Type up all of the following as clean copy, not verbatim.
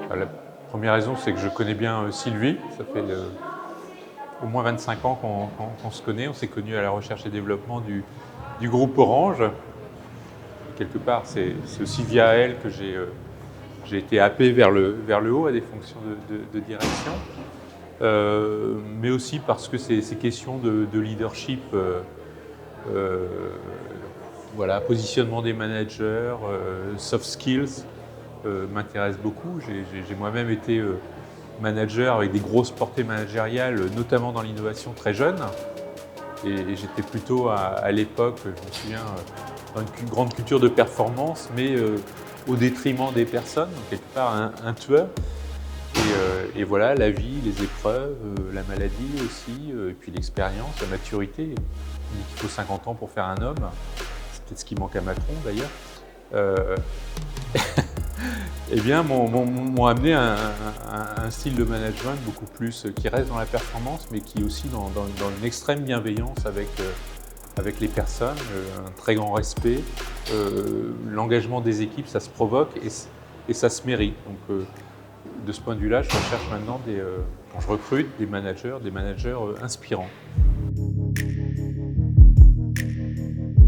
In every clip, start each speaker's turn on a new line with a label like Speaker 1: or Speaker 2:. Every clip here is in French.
Speaker 1: La première raison, c'est que je connais bien Sylvie. Ça fait au moins 25 ans qu'on se connaît. On s'est connus à la recherche et développement du groupe Orange. Quelque part, c'est aussi via elle que j'ai été happé vers le haut à des fonctions de direction. Mais aussi parce que ces questions de leadership, voilà, positionnement des managers, soft skills, m'intéressent beaucoup. J'ai moi-même été manager avec des grosses portées managériales, notamment dans l'innovation très jeune. Et j'étais plutôt à l'époque, je me souviens, dans une grande culture de performance, mais au détriment des personnes, donc quelque part un tueur. Et voilà, la vie, les épreuves, la maladie aussi, et puis l'expérience, la maturité. On dit qu'il faut 50 ans pour faire un homme. C'est peut-être ce qui manque à Macron d'ailleurs. Eh bien, m'ont amené un style de management beaucoup plus qui reste dans la performance, mais qui est aussi dans une extrême bienveillance avec les personnes, un très grand respect. L'engagement des équipes, ça se provoque et ça se mérite. Donc, de ce point de vue-là, je recherche maintenant, quand je recrute, des managers inspirants.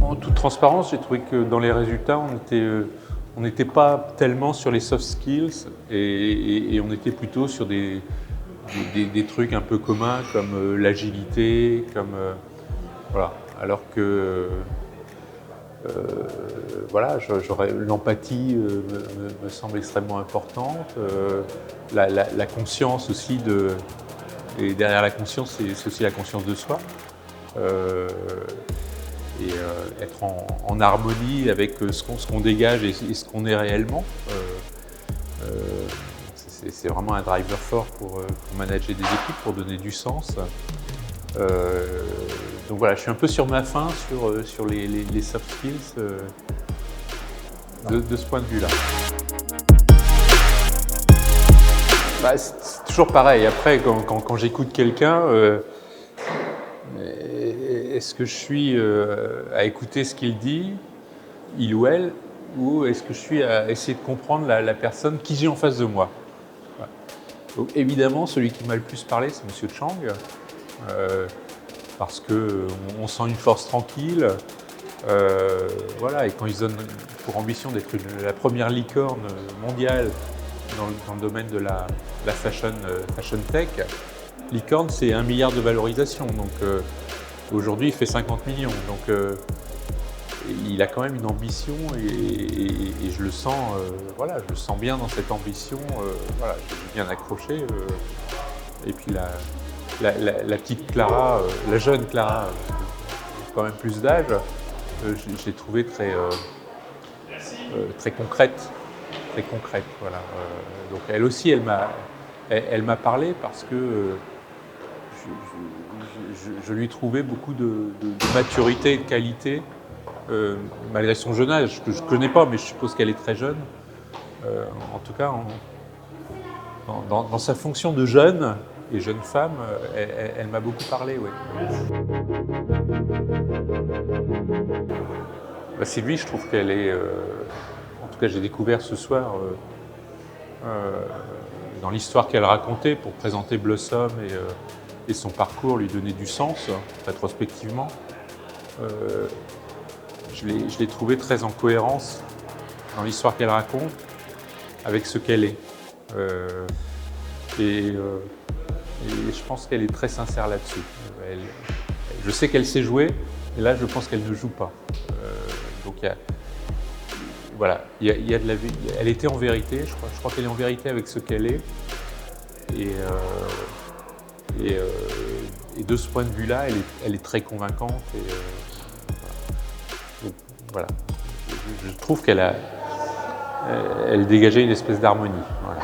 Speaker 1: En toute transparence, j'ai trouvé que dans les résultats, on n'était pas tellement sur les soft skills et on était plutôt sur des trucs un peu communs comme l'agilité, voilà. Alors que voilà, l'empathie me semble extrêmement importante. La conscience aussi et derrière la conscience, c'est aussi la conscience de soi. Être en harmonie avec ce qu'on dégage et ce qu'on est réellement. C'est vraiment un driver fort pour manager des équipes, pour donner du sens. Donc voilà, je suis un peu sur ma faim sur les soft skills de ce point de vue-là. Bah, c'est toujours pareil. Après, quand j'écoute quelqu'un, est-ce que je suis à écouter ce qu'il dit, il ou elle, ou est-ce que je suis à essayer de comprendre la personne qui j'ai en face de moi? Voilà. Donc évidemment, celui qui m'a le plus parlé, c'est M. Chang, parce qu'on sent une force tranquille. Voilà, et quand ils donnent pour ambition d'être la première licorne mondiale dans le domaine de la fashion tech, licorne, c'est 1 milliard de valorisation. Donc aujourd'hui, il fait 50 millions. Donc il a quand même une ambition et je le sens, voilà, je le sens bien dans cette ambition. Voilà, j'ai bien accroché. Et puis la petite Clara, la jeune Clara, quand même plus d'âge, je l'ai trouvée très concrète. Très concrète, voilà. Donc elle aussi, elle m'a parlé parce que je lui trouvais beaucoup de maturité et de qualité, malgré son jeune âge, que je ne connais pas, mais je suppose qu'elle est très jeune. En tout cas, dans sa fonction de jeune et jeune femme, elle m'a beaucoup parlé, oui. Sylvie, je trouve qu'elle est... en tout cas, j'ai découvert ce soir, dans l'histoire qu'elle racontait pour présenter Blossom et son parcours, lui donner du sens, rétrospectivement. Je l'ai trouvée très en cohérence dans l'histoire qu'elle raconte avec ce qu'elle est. Et je pense qu'elle est très sincère là-dessus. Je sais qu'elle sait jouer, mais là, je pense qu'elle ne joue pas. Donc, voilà, il y a de la vie. Elle était en vérité, je crois qu'elle est en vérité avec ce qu'elle est. Et de ce point de vue-là, elle est très convaincante. Donc, voilà, je trouve qu'elle dégageait une espèce d'harmonie. Voilà.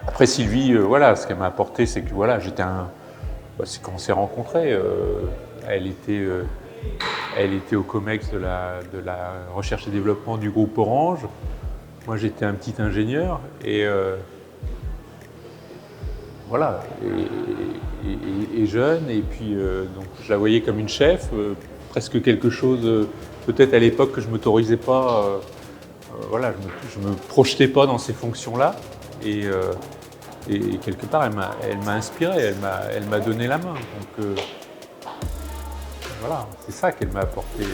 Speaker 1: Après Sylvie, voilà, ce qu'elle m'a apporté, c'est que voilà, c'est quand on s'est rencontrés. Elle était au COMEX de la recherche et développement du groupe Orange. Moi, j'étais un petit ingénieur et voilà. et jeune, et puis donc je la voyais comme une chef, presque quelque chose peut-être à l'époque que je ne m'autorisais pas, voilà, je me projetais pas dans ces fonctions-là, et quelque part elle m'a inspiré, elle m'a donné la main, donc voilà, c'est ça qu'elle m'a apporté,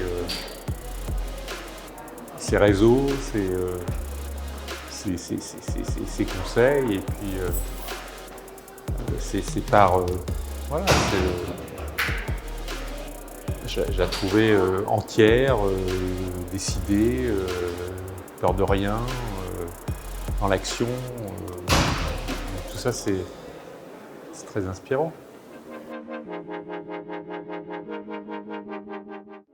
Speaker 1: ses réseaux, ses conseils, et puis c'est par voilà, je la trouvais entière, décidée, peur de rien, dans l'action. Tout ça, c'est très inspirant.